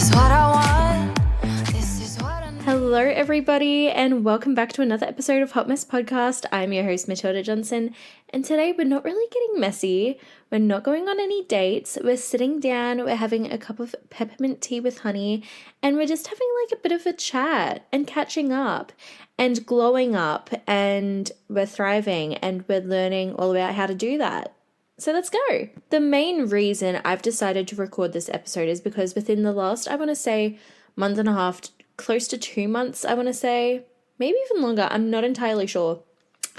is what I want. This is what I need. Hello, everybody, and welcome back to another episode of Hot Mess Podcast. I'm your host, Matilda Johnson, and today we're not really getting messy. We're not going on any dates. We're sitting down, we're having a cup of peppermint tea with honey, and we're just having like a bit of a chat and catching up and glowing up, and we're thriving and we're learning all about how to do that. So let's go. The main reason I've decided to record this episode is because within the last, I want to say, month and a half, close to 2 months, I want to say, maybe even longer, I'm not entirely sure.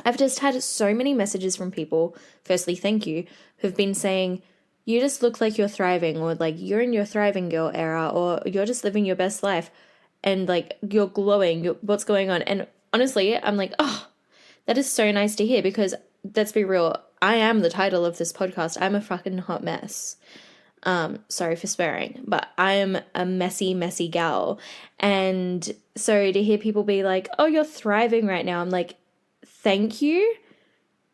I've just had so many messages from people, firstly, thank you, who've been saying, you just look like you're thriving, or like you're in your thriving girl era, or you're just living your best life, and like you're glowing, what's going on? And honestly, I'm like, oh, that is so nice to hear, because let's be real, I am the title of this podcast. I'm a fucking hot mess. Sorry for swearing, but I am a messy, messy gal. And so to hear people be like, oh, you're thriving right now, I'm like, thank you.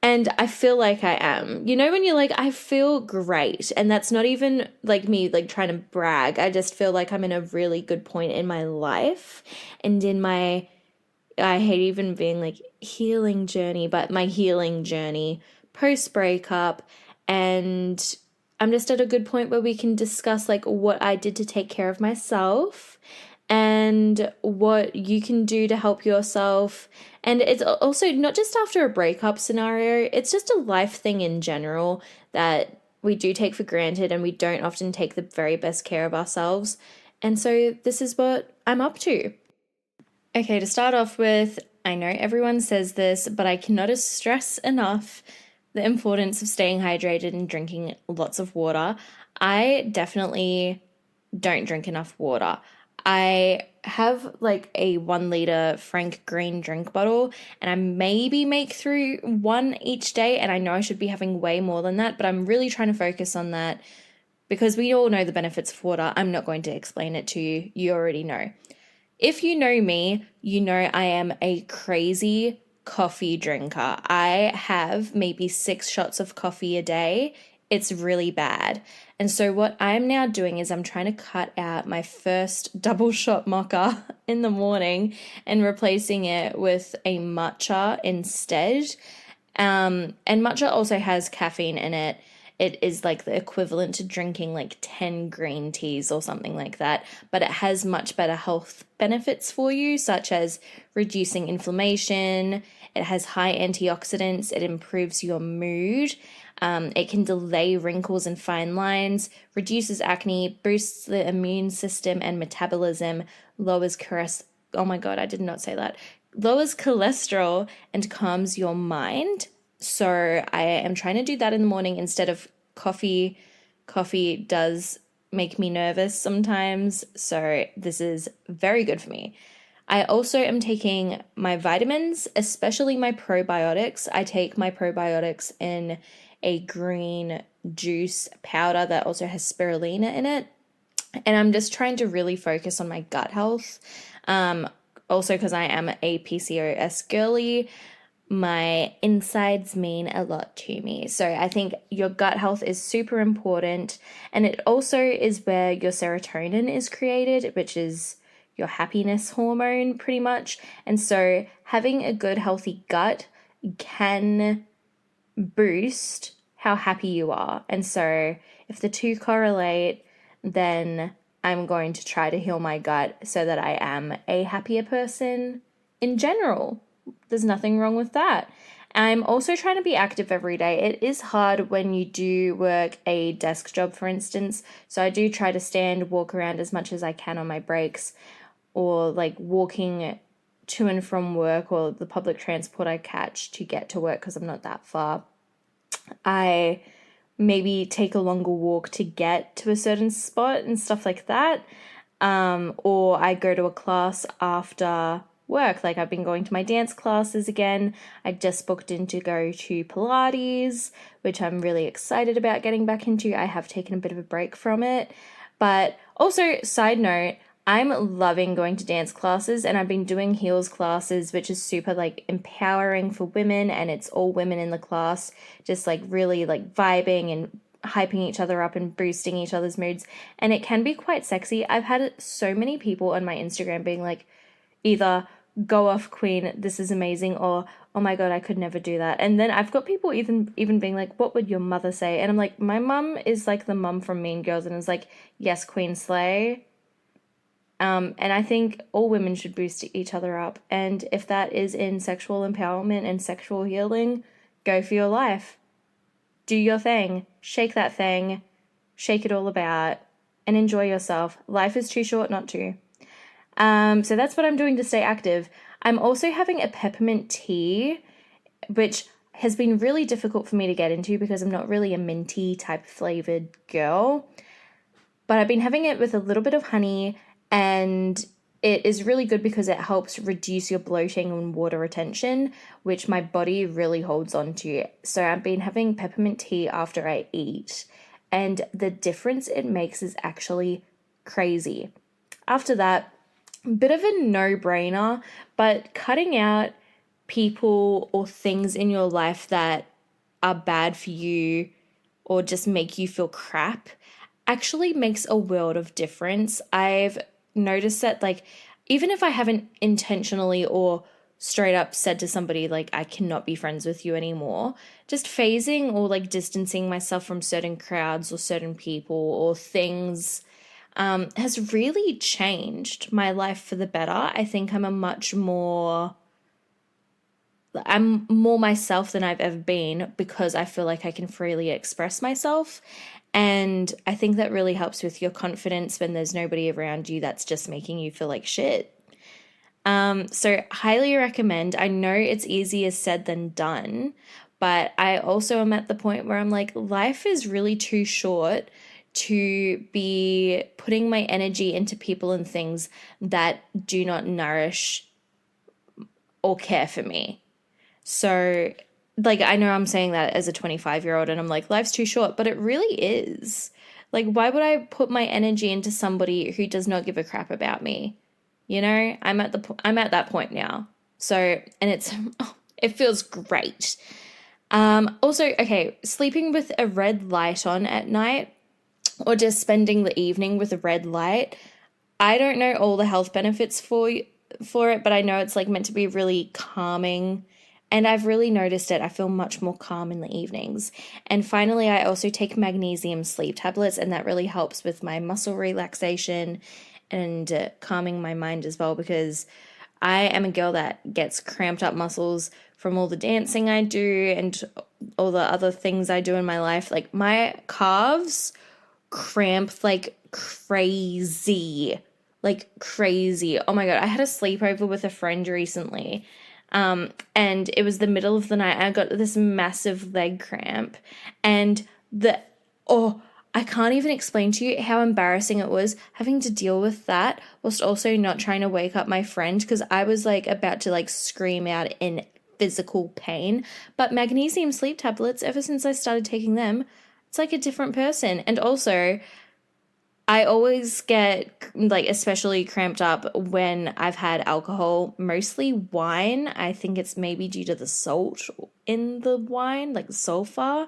And I feel like I am. You know, when you're like, I feel great. And that's not even like me like trying to brag. I just feel like I'm in a really good point in my life and in my, I hate even being like healing journey, but my healing journey post breakup. And I'm just at a good point where we can discuss like what I did to take care of myself and what you can do to help yourself. And it's also not just after a breakup scenario, it's just a life thing in general that we do take for granted, and we don't often take the very best care of ourselves. And so this is what I'm up to. Okay, to start off with, I know everyone says this, but I cannot stress enough the importance of staying hydrated and drinking lots of water. I definitely don't drink enough water. I have like a 1 liter Frank Green drink bottle, and I maybe make through one each day, and I know I should be having way more than that, but I'm really trying to focus on that because we all know the benefits of water. I'm not going to explain it to you. You already know. If you know me, you know I am a crazy coffee drinker. I have maybe 6 shots of coffee a day. It's really bad. And so what I'm now doing is I'm trying to cut out my first double shot mocha in the morning and replacing it with a matcha instead. And matcha also has caffeine in it. It is like the equivalent to drinking like 10 green teas or something like that, but it has much better health benefits for you, such as reducing inflammation. It has high antioxidants. It improves your mood. It can delay wrinkles and fine lines, reduces acne, boosts the immune system and metabolism, lowers oh my God, I did not say that. Lowers cholesterol and calms your mind. So I am trying to do that in the morning instead of coffee. Coffee does make me nervous sometimes, so this is very good for me. I also am taking my vitamins, especially my probiotics. I take my probiotics in a green juice powder that also has spirulina in it. And I'm just trying to really focus on my gut health. Also, because I am a PCOS girly, my insides mean a lot to me. So I think your gut health is super important. And it also is where your serotonin is created, which is your happiness hormone pretty much. And so having a good, healthy gut can boost how happy you are. And so if the two correlate, then I'm going to try to heal my gut so that I am a happier person in general. There's nothing wrong with that. I'm also trying to be active every day. It is hard when you do work a desk job, for instance. So I do try to walk around as much as I can on my breaks, or like walking to and from work, or the public transport I catch to get to work because I'm not that far. I maybe take a longer walk to get to a certain spot and stuff like that. Or I go to a class after work. Like I've been going to my dance classes again. I just booked in to go to Pilates, which I'm really excited about getting back into. I have taken a bit of a break from it. But also, side note, I'm loving going to dance classes, and I've been doing heels classes, which is super like empowering for women, and it's all women in the class, just like really like vibing and hyping each other up and boosting each other's moods. And it can be quite sexy. I've had so many people on my Instagram being like, either go off queen, this is amazing, or oh my god, I could never do that. And then I've got people even being like, what would your mother say? And I'm like, my mum is like the mum from Mean Girls and is like, yes, queen slay. And I think all women should boost each other up. And if that is in sexual empowerment and sexual healing, go for your life. Do your thing. Shake that thing. Shake it all about. And enjoy yourself. Life is too short not to. So that's what I'm doing to stay active. I'm also having a peppermint tea, which has been really difficult for me to get into because I'm not really a minty type flavored girl. But I've been having it with a little bit of honey, and it is really good because it helps reduce your bloating and water retention, which my body really holds on to. So I've been having peppermint tea after I eat, and the difference it makes is actually crazy. After that, bit of a no-brainer, but cutting out people or things in your life that are bad for you or just make you feel crap actually makes a world of difference. I've noticed that, like, even if I haven't intentionally or straight up said to somebody, like, I cannot be friends with you anymore, just phasing or, like, distancing myself from certain crowds or certain people or things has really changed my life for the better. I think I'm more myself than I've ever been because I feel like I can freely express myself. And I think that really helps with your confidence when there's nobody around you that's just making you feel like shit. So highly recommend. I know it's easier said than done, but I also am at the point where I'm like, life is really too short to be putting my energy into people and things that do not nourish or care for me. So, like, I know I'm saying that as a 25-year-old and I'm like, life's too short, but it really is. Like, why would I put my energy into somebody who does not give a crap about me? You know, I'm at that point now. So, and it feels great. Also, okay, sleeping with a red light on at night or just spending the evening with a red light. I don't know all the health benefits for it, but I know it's like meant to be really calming. And I've really noticed it. I feel much more calm in the evenings. And finally, I also take magnesium sleep tablets, and that really helps with my muscle relaxation and calming my mind as well, because I am a girl that gets cramped up muscles from all the dancing I do and all the other things I do in my life. Like, my calves cramp like crazy. Like crazy. Oh my God. I had a sleepover with a friend recently. And it was the middle of the night. And I got this massive leg cramp. And I can't even explain to you how embarrassing it was having to deal with that whilst also not trying to wake up my friend, because I was like about to like scream out in physical pain. But magnesium sleep tablets, ever since I started taking them, it's like a different person. And also, I always get like especially cramped up when I've had alcohol, mostly wine. I think it's maybe due to the salt in the wine, like sulfur.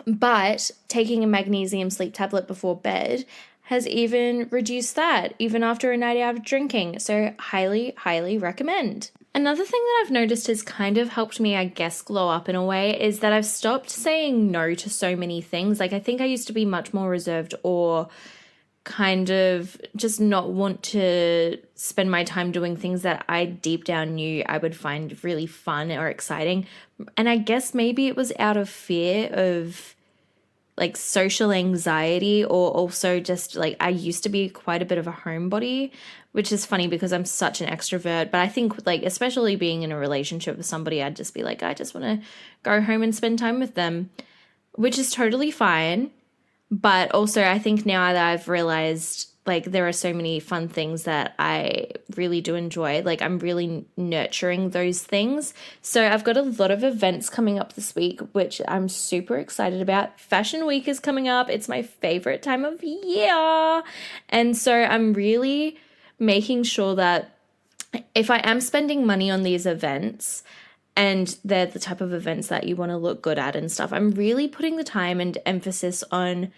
But taking a magnesium sleep tablet before bed has even reduced that, even after a night out of drinking. So highly, highly recommend. Another thing that I've noticed has kind of helped me, I guess, glow up in a way is that I've stopped saying no to so many things. Like, I think I used to be much more reserved or kind of just not want to spend my time doing things that I deep down knew I would find really fun or exciting. And I guess maybe it was out of fear of like social anxiety, or also just like I used to be quite a bit of a homebody, which is funny because I'm such an extrovert. But I think like especially being in a relationship with somebody, I'd just be like, I just want to go home and spend time with them, which is totally fine. But also I think now that I've realized like there are so many fun things that I really do enjoy. Like I'm really nurturing those things. So I've got a lot of events coming up this week, which I'm super excited about. Fashion Week is coming up. It's my favorite time of year. And so I'm really making sure that if I am spending money on these events, and they're the type of events that you want to look good at and stuff. I'm really putting the time and emphasis on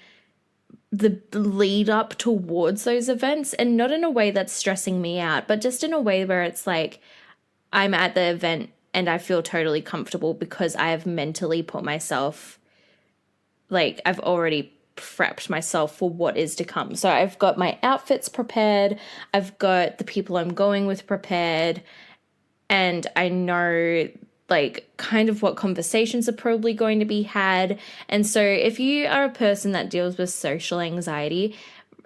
the lead up towards those events, and not in a way that's stressing me out, but just in a way where it's like I'm at the event and I feel totally comfortable because I have mentally put myself, like, I've already prepped myself for what is to come. So I've got my outfits prepared, I've got the people I'm going with prepared, and I know like kind of what conversations are probably going to be had. And so if you are a person that deals with social anxiety,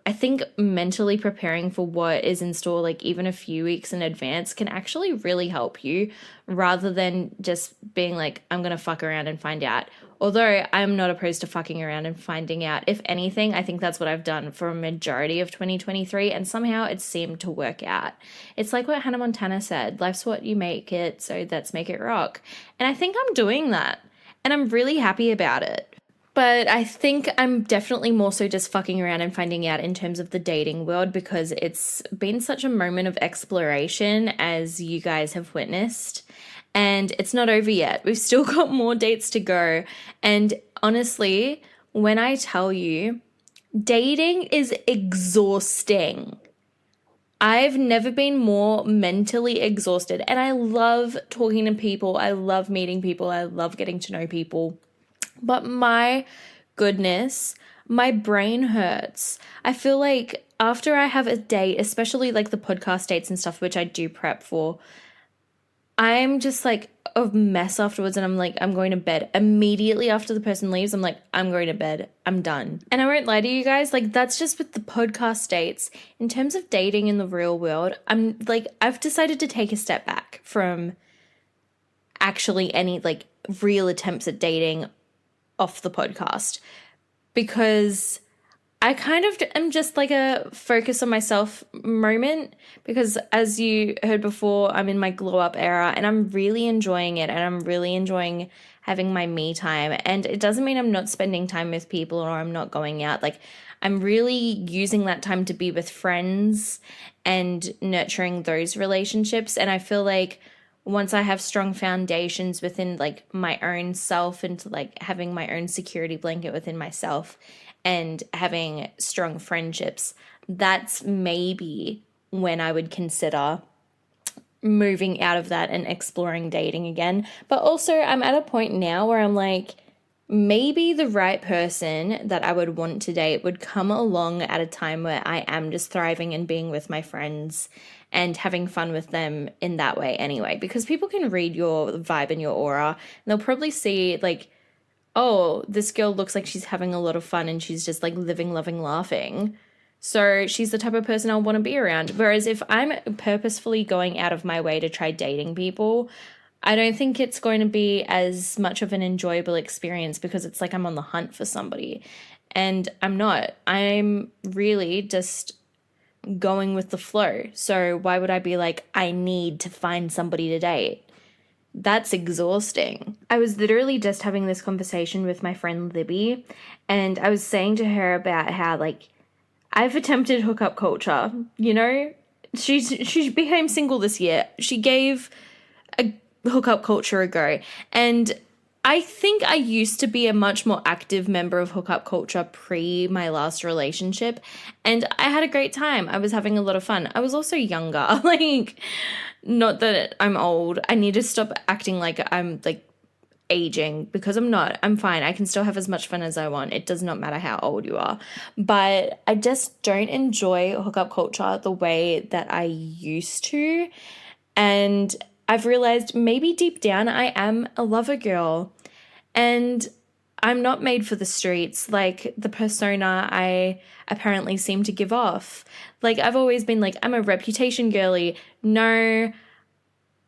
I think mentally preparing for what is in store, like even a few weeks in advance, can actually really help you, rather than just being like, I'm going to fuck around and find out. Although I'm not opposed to fucking around and finding out. If anything, I think that's what I've done for a majority of 2023, and somehow it seemed to work out. It's like what Hannah Montana said, life's what you make it, so let's make it rock. And I think I'm doing that, and I'm really happy about it. But I think I'm definitely more so just fucking around and finding out in terms of the dating world, because it's been such a moment of exploration, as you guys have witnessed. And it's not over yet. We've still got more dates to go. And honestly, when I tell you, dating is exhausting. I've never been more mentally exhausted. And I love talking to people. I love meeting people. I love getting to know people. But my goodness, my brain hurts. I feel like after I have a date, especially like the podcast dates and stuff, which I do prep for, I'm just like a mess afterwards, and I'm like, I'm going to bed. Immediately after the person leaves, I'm like, I'm going to bed. I'm done. And I won't lie to you guys, like that's just with the podcast dates. In terms of dating in the real world, I'm like, I've decided to take a step back from actually any like real attempts at dating off the podcast, because I kind of am just like a focus on myself moment, because as you heard before, I'm in my glow up era and I'm really enjoying it, and I'm really enjoying having my me time. And it doesn't mean I'm not spending time with people or I'm not going out. Like I'm really using that time to be with friends and nurturing those relationships. And I feel like once I have strong foundations within like my own self, and to like having my own security blanket within myself and having strong friendships, that's maybe when I would consider moving out of that and exploring dating again. But also I'm at a point now where I'm like, maybe the right person that I would want to date would come along at a time where I am just thriving and being with my friends and having fun with them in that way anyway. Because people can read your vibe and your aura, and they'll probably see like, oh, this girl looks like she's having a lot of fun and she's just like living, loving, laughing. So she's the type of person I'll want to be around. Whereas if I'm purposefully going out of my way to try dating people, I don't think it's going to be as much of an enjoyable experience, because it's like I'm on the hunt for somebody. And I'm not. I'm really just going with the flow. So why would I be like, I need to find somebody to date? That's exhausting. I was literally just having this conversation with my friend Libby, and I was saying to her about how like I've attempted hookup culture. You know, she became single this year. She gave a hookup culture a go, and I think I used to be a much more active member of hookup culture pre my last relationship, and I had a great time. I was having a lot of fun. I was also younger. Like, not that I'm old. I need to stop acting like I'm like aging, because I'm not. I'm fine. I can still have as much fun as I want. It does not matter how old you are. But I just don't enjoy hookup culture the way that I used to. And I've realized maybe deep down I am a lover girl, and I'm not made for the streets like the persona I apparently seem to give off. Like I've always been like, I'm a reputation girly. No,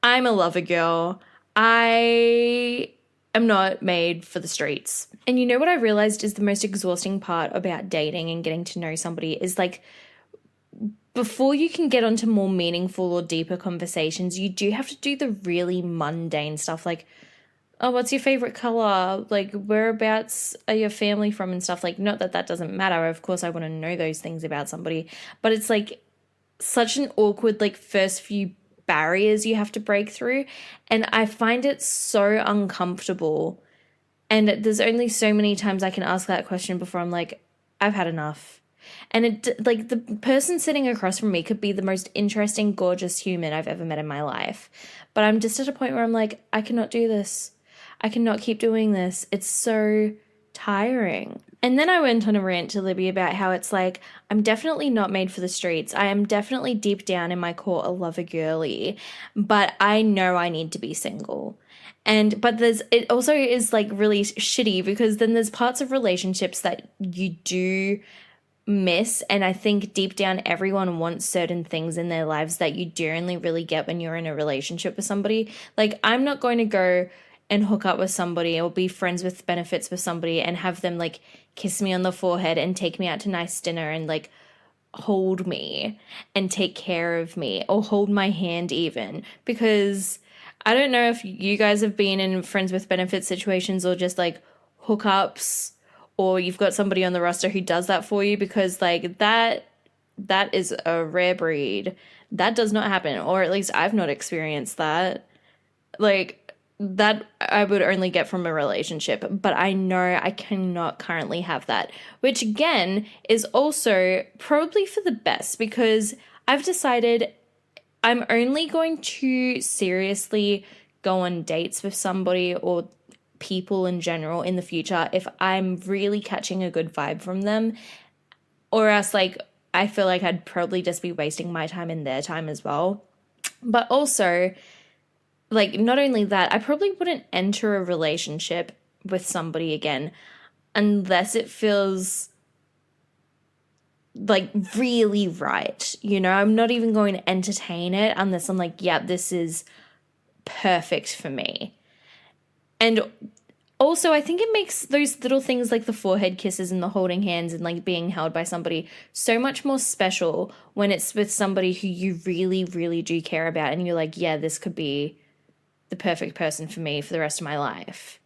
I'm a lover girl. I am not made for the streets. And you know what I realized is the most exhausting part about dating and getting to know somebody is like, before you can get onto more meaningful or deeper conversations, you do have to do the really mundane stuff like, oh, what's your favorite color? Like, whereabouts are your family from and stuff? Like, not that that doesn't matter. Of course, I want to know those things about somebody. But it's like such an awkward, like, first few barriers you have to break through. And I find it so uncomfortable. And there's only so many times I can ask that question before I'm like, I've had enough. And it, like, the person sitting across from me could be the most interesting, gorgeous human I've ever met in my life. But I'm just at a point where I'm like, I cannot do this. I cannot keep doing this. It's so tiring. And then I went on a rant to Libby about how it's like, I'm definitely not made for the streets. I am definitely deep down in my core a lover girly, but I know I need to be single. But it also is like really shitty because then there's parts of relationships that you do miss, and I think deep down everyone wants certain things in their lives that you do only really get when you're in a relationship with somebody. Like, I'm not going to go and hook up with somebody or be friends with benefits with somebody and have them like kiss me on the forehead and take me out to nice dinner and like hold me and take care of me or hold my hand even, because I don't know if you guys have been in friends with benefits situations or just like hookups, or you've got somebody on the roster who does that for you, because like that is a rare breed. That does not happen, or at least I've not experienced that. Like, that I would only get from a relationship, but I know I cannot currently have that, which again is also probably for the best, because I've decided I'm only going to seriously go on dates with somebody or people in general in the future if I'm really catching a good vibe from them, or else like I feel like I'd probably just be wasting my time and their time as well. But also, like, not only that, I probably wouldn't enter a relationship with somebody again unless it feels like really right. You know, I'm not even going to entertain it unless I'm like, yeah, this is perfect for me. And also, I think it makes those little things like the forehead kisses and the holding hands and like being held by somebody so much more special when it's with somebody who you really, really do care about and you're like, yeah, this could be the perfect person for me for the rest of my life.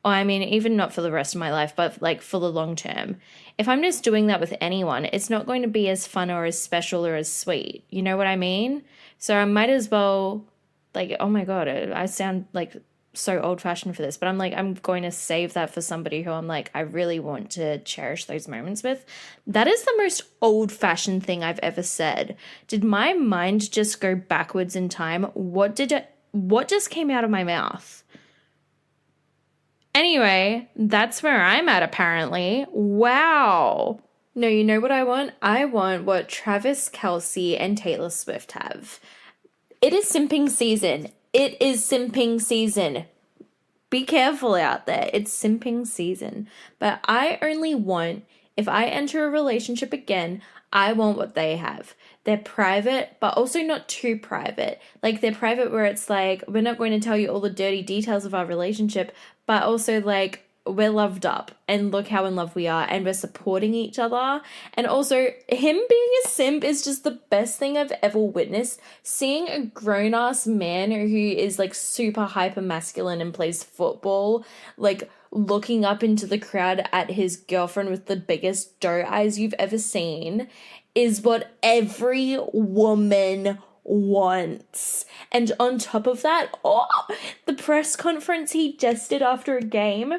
Or I mean, even not for the rest of my life, but like for the long term. If I'm just doing that with anyone, it's not going to be as fun or as special or as sweet. You know what I mean? So I might as well, like, oh my God, I sound like so old fashioned for this, but I'm like, I'm going to save that for somebody who I'm like, I really want to cherish those moments with. That is the most old fashioned thing I've ever said. Did my mind just go backwards in time? What just came out of my mouth? Anyway, that's where I'm at apparently. Wow. No, you know what I want? I want what Travis Kelce and Taylor Swift have. It is simping season. It is simping season. Be careful out there. It's simping season. But I only want, if I enter a relationship again, I want what they have. They're private, but also not too private. Like, they're private where it's like, we're not going to tell you all the dirty details of our relationship, but also like, we're loved up and look how in love we are and we're supporting each other. And also, him being a simp is just the best thing I've ever witnessed. Seeing a grown-ass man who is like super hyper masculine and plays football, like looking up into the crowd at his girlfriend with the biggest doe eyes you've ever seen is what every woman wants. And on top of that, the press conference he just did after a game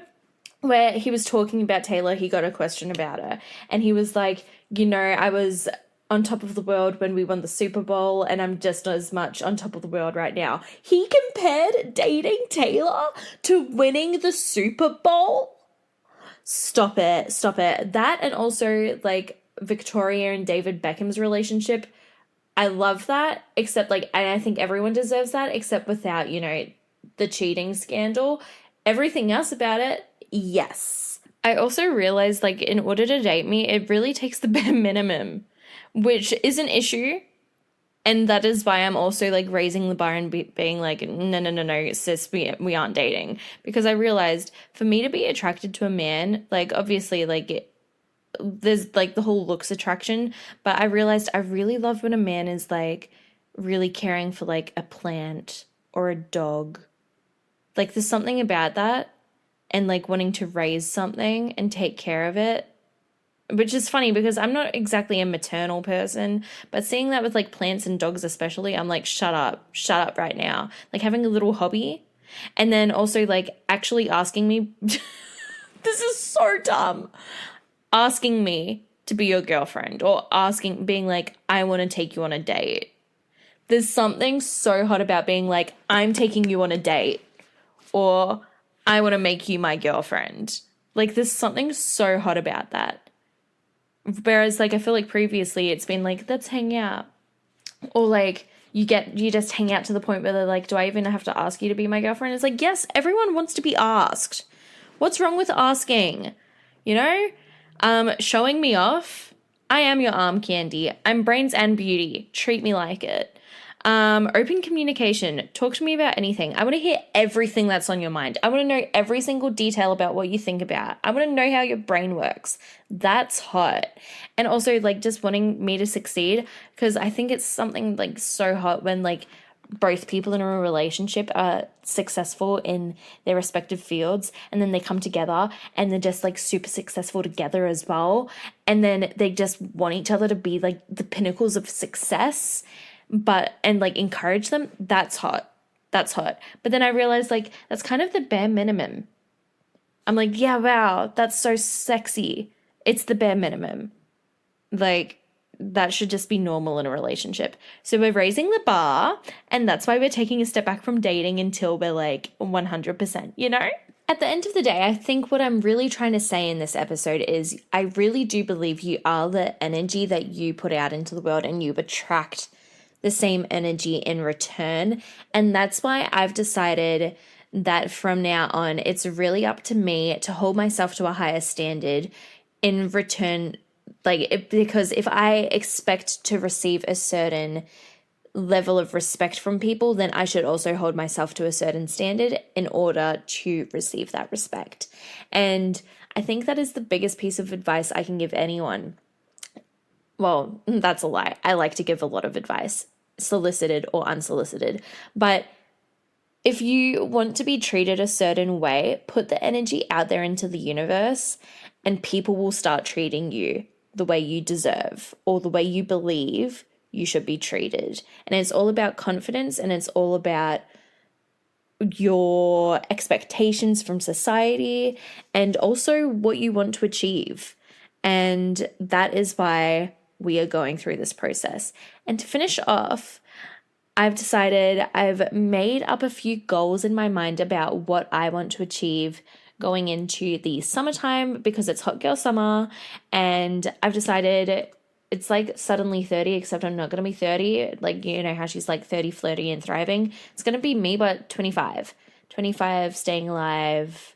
where he was talking about Taylor, he got a question about her. And he was like, you know, I was on top of the world when we won the Super Bowl, and I'm just not as much on top of the world right now. He compared dating Taylor to winning the Super Bowl. Stop it. Stop it. That, and also like Victoria and David Beckham's relationship. I love that, except like, and I think everyone deserves that, except without, you know, the cheating scandal. Everything else about it, yes. I also realized, like, in order to date me, it really takes the bare minimum, which is an issue. And that is why I'm also, like, raising the bar and being like, no, sis, we aren't dating. Because I realized for me to be attracted to a man, like, obviously, like, there's, like, the whole looks attraction. But I realized I really love when a man is, like, really caring for, like, a plant or a dog. Like, there's something about that, and like wanting to raise something and take care of it which is funny because I'm not exactly a maternal person, but seeing that with like plants and dogs especially, I'm like, shut up right now. Like having a little hobby. And then also like actually asking me, this is so dumb, asking me to be your girlfriend or being like, I want to take you on a date. There's something so hot about being like, I'm taking you on a date or I want to make you my girlfriend. Like there's something so hot about that. Whereas like I feel like previously it's been like, let's hang out. Or like you just hang out to the point where they're like, do I even have to ask you to be my girlfriend? It's like, yes, everyone wants to be asked. What's wrong with asking? You know? Showing me off. I am your arm candy. I'm brains and beauty. Treat me like it. Open communication. Talk to me about anything. I want to hear everything that's on your mind. I want to know every single detail about what you think about. I want to know how your brain works. That's hot. And also like just wanting me to succeed, because I think it's something like so hot when like both people in a relationship are successful in their respective fields and then they come together and they're just like super successful together as well. And then they just want each other to be like the pinnacles of success, and like encourage them. That's hot. That's hot. But then I realized like that's kind of the bare minimum. I'm like, yeah, wow, that's so sexy. It's the bare minimum. Like that should just be normal in a relationship. So we're raising the bar, and that's why we're taking a step back from dating until we're like 100%, you know? At the end of the day, I think what I'm really trying to say in this episode is I really do believe you are the energy that you put out into the world, and you attract the same energy in return. And that's why I've decided that from now on, it's really up to me to hold myself to a higher standard in return. Because if I expect to receive a certain level of respect from people, then I should also hold myself to a certain standard in order to receive that respect. And I think that is the biggest piece of advice I can give anyone. Well, that's a lie. I like to give a lot of advice, solicited or unsolicited. But if you want to be treated a certain way, put the energy out there into the universe, and people will start treating you the way you deserve or the way you believe you should be treated. And it's all about confidence, and it's all about your expectations from society and also what you want to achieve. And that is why we are going through this process. And to finish off, I've made up a few goals in my mind about what I want to achieve going into the summertime, because it's hot girl summer, and I've decided it's like suddenly 30, except I'm not going to be 30. Like, you know how she's like 30, flirty and thriving. It's going to be me, but 25, staying alive,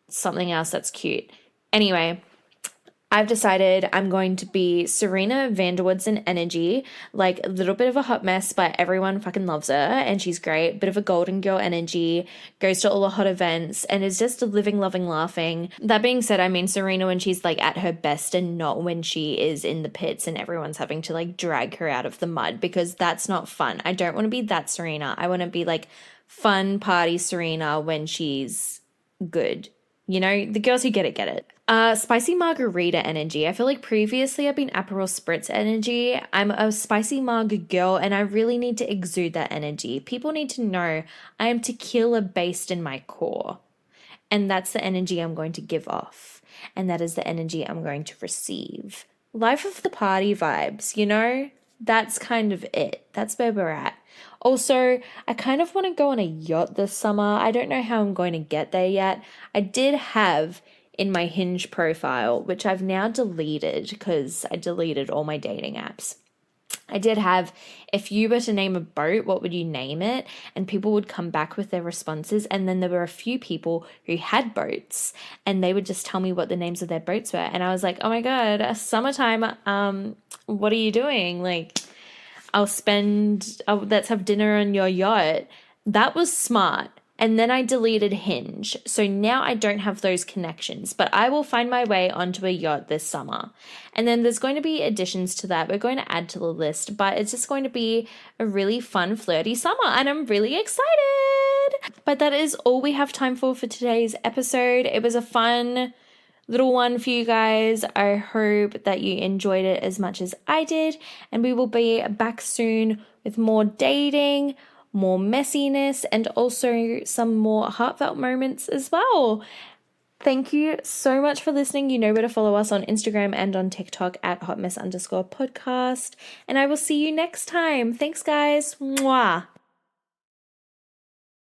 something else that's cute. Anyway, I've decided I'm going to be Serena van der Woodsen energy, like a little bit of a hot mess, but everyone fucking loves her and she's great. Bit of a golden girl energy, goes to all the hot events and is just living, loving, laughing. That being said, I mean Serena when she's like at her best and not when she is in the pits and everyone's having to like drag her out of the mud, because that's not fun. I don't want to be that Serena. I want to be like fun party Serena when she's good. You know, the girls who get it, get it. Spicy margarita energy. I feel like previously I've been Aperol Spritz energy. I'm a spicy marg girl and I really need to exude that energy. People need to know I am tequila based in my core. And that's the energy I'm going to give off. And that is the energy I'm going to receive. Life of the party vibes, you know? That's kind of it. That's where we're at. Also, I kind of want to go on a yacht this summer. I don't know how I'm going to get there yet. I did have in my Hinge profile, which I've now deleted because I deleted all my dating apps. I did have, if you were to name a boat, what would you name it? And people would come back with their responses. And then there were a few people who had boats and they would just tell me what the names of their boats were. And I was like, oh my God, summertime, what are you doing? Like, let's have dinner on your yacht. That was smart. And then I deleted Hinge. So now I don't have those connections, but I will find my way onto a yacht this summer. And then there's going to be additions to that. We're going to add to the list, but it's just going to be a really fun, flirty summer. And I'm really excited. But that is all we have time for today's episode. It was a fun little one for you guys. I hope that you enjoyed it as much as I did, and we will be back soon with more dating, more messiness, and also some more heartfelt moments as well. Thank you so much for listening. You know where to follow us on Instagram and on TikTok at hotmess_podcast. And I will see you next time. Thanks, guys. Mwah.